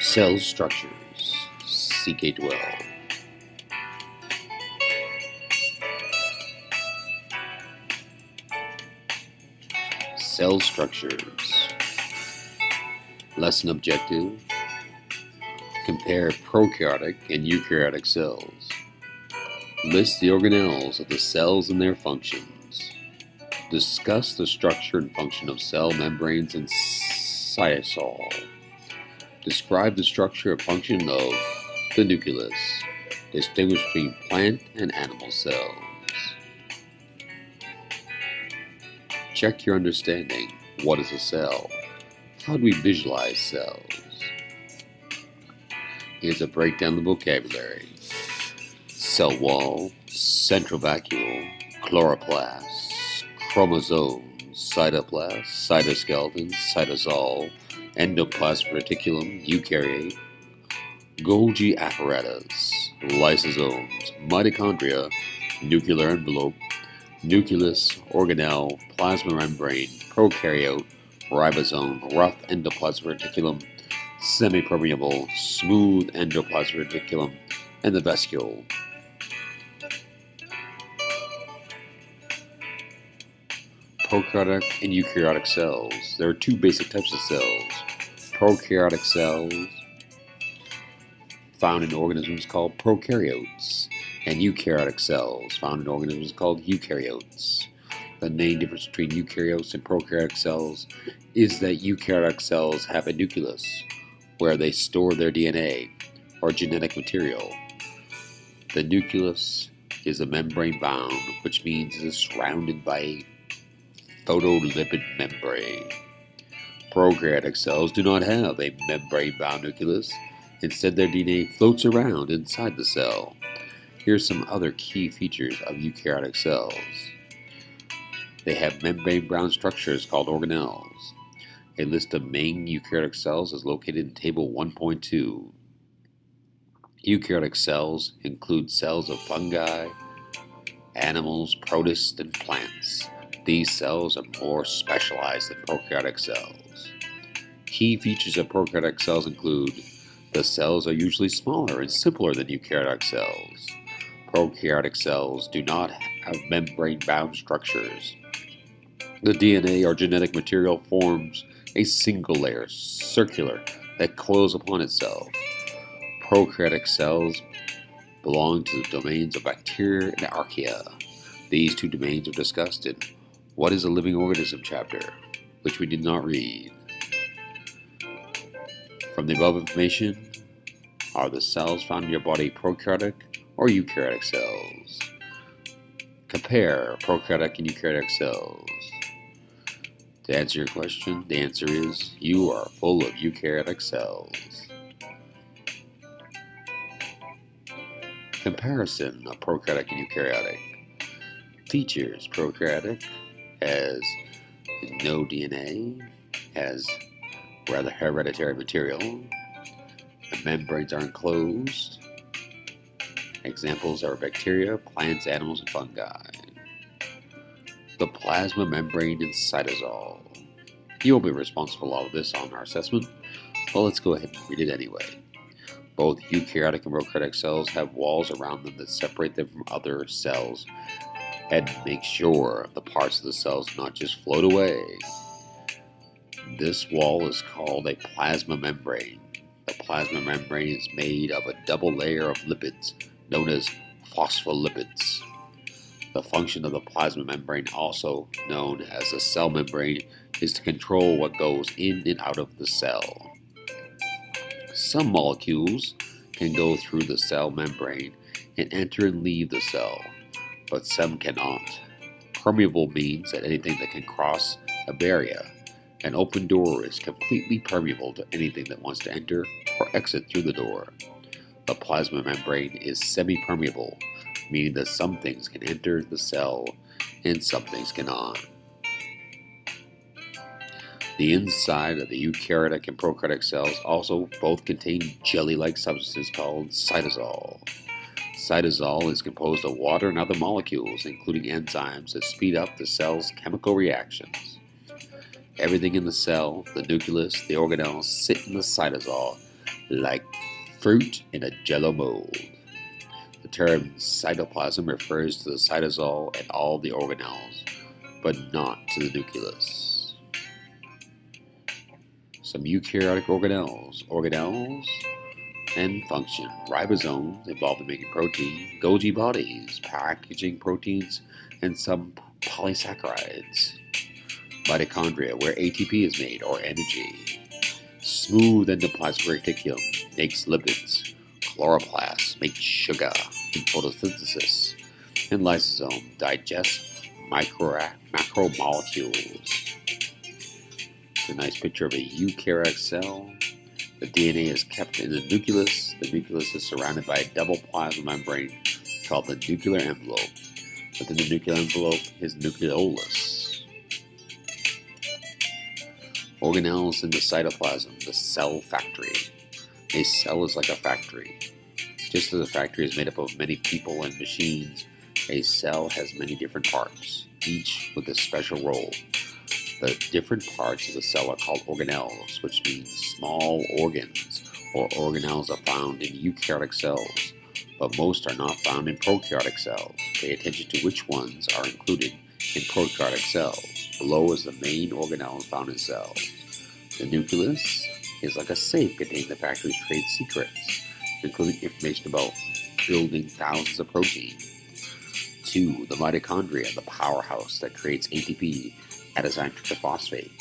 Cell structures, CK12. Cell structures. Lesson objective: compare prokaryotic and eukaryotic cells. List the organelles of the cells and their functions. Discuss the structure and function of cell membranes and cytosol. Describe the structure and function of the nucleus. Distinguish between plant and animal cells. Check your understanding. What is a cell? How do we visualize cells? Here's a breakdown of the vocabulary. Cell wall, central vacuole, chloroplast, chromosome, cytoplast, cytoskeleton, cytosol, endoplasmic reticulum, eukaryote, Golgi apparatus, lysosomes, mitochondria, nuclear envelope, nucleus, organelle, plasma membrane, prokaryote, ribosome, rough endoplasmic reticulum, semipermeable, smooth endoplasmic reticulum, and the vesicule. Prokaryotic and eukaryotic cells. There are two basic types of cells. Prokaryotic cells found in organisms called prokaryotes, and eukaryotic cells found in organisms called eukaryotes. The main difference between eukaryotes and prokaryotic cells is that eukaryotic cells have a nucleus, where they store their DNA, or genetic material. The nucleus is a membrane bound, which means it is surrounded by a photolipid membrane. Prokaryotic cells do not have a membrane-bound nucleus. Instead, their DNA floats around inside the cell. Here are some other key features of eukaryotic cells. They have membrane-bound structures called organelles. A list of main eukaryotic cells is located in Table 1.2. Eukaryotic cells include cells of fungi, animals, protists, and plants. These cells are more specialized than prokaryotic cells. Key features of prokaryotic cells include the cells are usually smaller and simpler than eukaryotic cells. Prokaryotic cells do not have membrane-bound structures. The DNA or genetic material forms a single layer, circular, that coils upon itself. Prokaryotic cells belong to the domains of bacteria and archaea. These two domains are discussed in What is a Living Organism chapter, which we did not read. From the above information, are the cells found in your body prokaryotic or eukaryotic cells? Compare prokaryotic and eukaryotic cells. To answer your question, the answer is you are full of eukaryotic cells. Comparison of prokaryotic and eukaryotic. Features: prokaryotic has no DNA, has rather hereditary material. The membranes are enclosed. Examples are bacteria, plants, animals, and fungi. The plasma membrane and cytosol. You will be responsible for all of this on our assessment, but let's go ahead and read it anyway. Both eukaryotic and prokaryotic cells have walls around them that separate them from other cells and make sure the parts of the cells do not just float away. This wall is called a plasma membrane. The plasma membrane is made of a double layer of lipids known as phospholipids. The function of the plasma membrane, also known as the cell membrane, is to control what goes in and out of the cell. Some molecules can go through the cell membrane and enter and leave the cell, but some cannot. Permeable means that anything that can cross a barrier. An open door is completely permeable to anything that wants to enter or exit through the door. The plasma membrane is semi-permeable, meaning that some things can enter the cell and some things cannot. The inside of the eukaryotic and prokaryotic cells also both contain jelly-like substances called cytosol. Cytosol is composed of water and other molecules, including enzymes that speed up the cell's chemical reactions. Everything in the cell, the nucleus, the organelles, sit in the cytosol, like fruit in a jello mold. The term cytoplasm refers to the cytosol and all the organelles, but not to the nucleus. Some eukaryotic organelles. Organelles and function. Ribosomes, involved in making protein. Golgi bodies, packaging proteins, and some polysaccharides. Mitochondria, where ATP is made, or energy. Smooth endoplasmic reticulum makes lipids. Chloroplasts make sugar in photosynthesis. And lysosome digests macromolecules. It's a nice picture of a eukaryotic cell. The DNA is kept in the nucleus. The nucleus is surrounded by a double plasma membrane called the nuclear envelope. Within the nuclear envelope is nucleolus. Organelles in the cytoplasm, the cell factory. A cell is like a factory. Just as a factory is made up of many people and machines, a cell has many different parts, each with a special role. The different parts of the cell are called organelles, which means small organs, or organelles are found in eukaryotic cells, but most are not found in prokaryotic cells. Pay attention to which ones are included in prokaryotic cells. Below is the main organelle found in cells. The nucleus is like a safe containing the factory's trade secrets, including information about building thousands of protein. 2. The mitochondria, the powerhouse that creates ATP, adenosine triphosphate,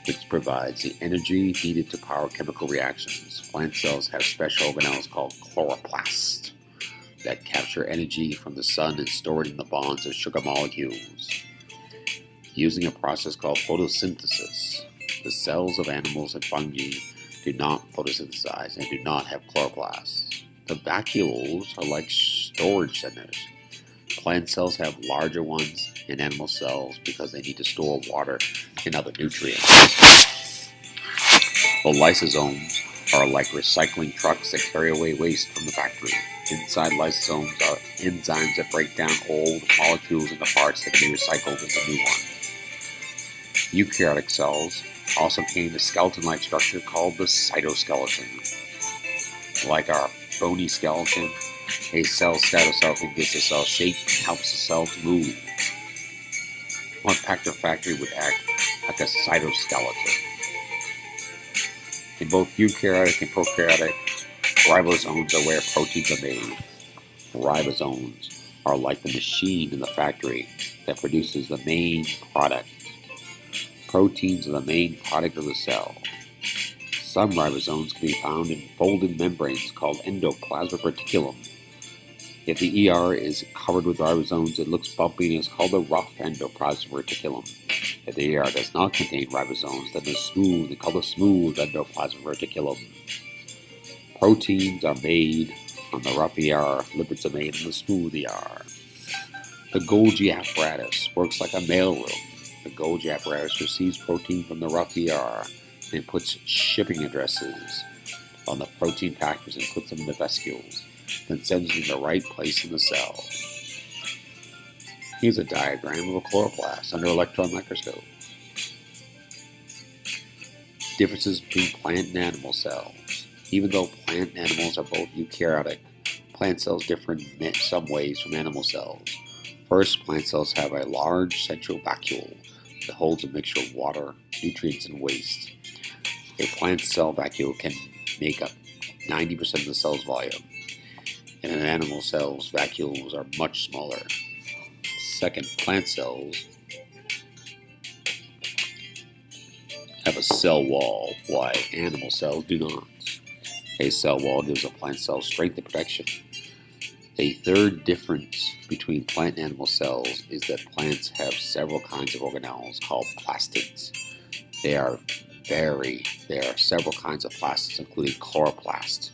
which provides the energy needed to power chemical reactions. Plant cells have special organelles called chloroplasts that capture energy from the sun and store it in the bonds of sugar molecules. Using a process called photosynthesis, the cells of animals and fungi do not photosynthesize and do not have chloroplasts. The vacuoles are like storage centers. Plant cells have larger ones than animal cells because they need to store water and other nutrients. The lysosomes are like recycling trucks that carry away waste from the factory. Inside lysosomes are enzymes that break down old molecules into parts that can be recycled into new ones. Eukaryotic cells also contain a skeleton-like structure called the cytoskeleton. Like our bony skeleton, a cell's cytoskeleton gives the cell shape and helps the cell to move. One factory would act like a cytoskeleton. In both eukaryotic and prokaryotic, ribosomes are where proteins are made. Ribosomes are like the machine in the factory that produces the main product. Proteins are the main product of the cell. Some ribosomes can be found in folded membranes called endoplasmic reticulum. If the ER is covered with ribosomes, it looks bumpy and is called the rough endoplasmic reticulum. If the ER does not contain ribosomes, then it's smooth and called the smooth endoplasmic reticulum. Proteins are made on the rough ER, lipids are made on the smooth ER. The Golgi apparatus works like a mailroom. The Golgi apparatus receives protein from the rough ER and puts shipping addresses on the protein packers and puts them in the vesicles, then sends them to the right place in the cell. Here's a diagram of a chloroplast under electron microscope. Differences between plant and animal cells. Even though plant and animals are both eukaryotic, plant cells differ in some ways from animal cells. First, plant cells have a large central vacuole that holds a mixture of water, nutrients, and waste. A plant cell vacuole can make up 90% of the cell's volume, and in animal cells, vacuoles are much smaller. Second, plant cells have a cell wall, while animal cells do not. A cell wall gives a plant cell strength and protection. A third difference between plant and animal cells is that plants have several kinds of organelles called plastids. There are several kinds of plastids, including chloroplast,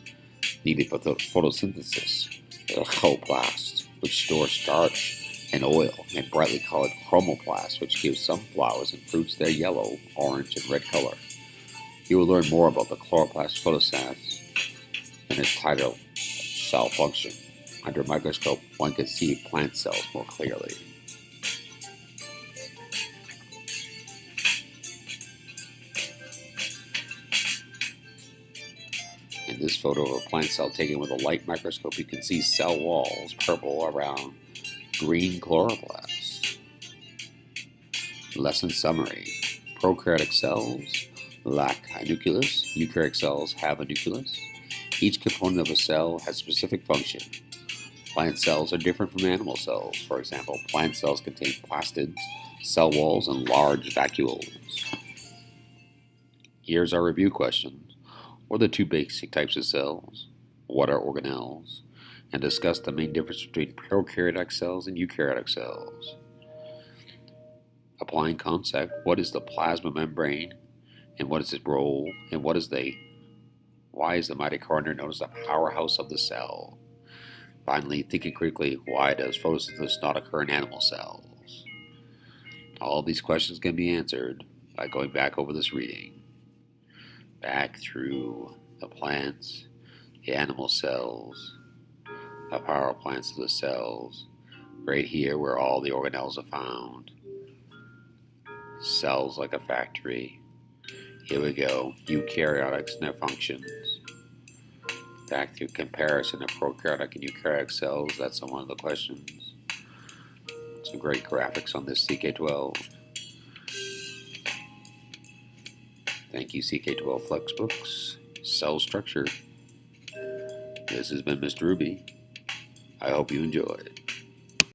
needed for photosynthesis, chloroplasm, which stores starch and oil, and brightly colored chromoplast, which gives some flowers and fruits their yellow, orange, and red color. You will learn more about the chloroplast photosynthesis and its tidal cell function. Under a microscope, one can see plant cells more clearly. And this photo of a plant cell taken with a light microscope, you can see cell walls purple around green chloroplast. Lesson summary. Prokaryotic cells lack a nucleus. Eukaryotic cells have a nucleus. Each component of a cell has specific function. Plant cells are different from animal cells. For example, plant cells contain plastids, cell walls, and large vacuoles. Here's our review questions. What are the two basic types of cells? What are organelles? And discuss the main difference between prokaryotic cells and eukaryotic cells. Applying concept, what is the plasma membrane and what is its role and why is the mitochondria known as the powerhouse of the cell? Finally, thinking critically, why does photosynthesis not occur in animal cells? All of these questions can be answered by going back over this reading. Back through the plants, the animal cells, the power plants of the cells, right here where all the organelles are found. Cells like a factory. Here we go, eukaryotics and their functions. Back through comparison of prokaryotic and eukaryotic cells, that's one of the questions. Some great graphics on this CK12. Thank you, CK12 Flexbooks. Cell structure. This has been Mr. Ruby. I hope you enjoyed.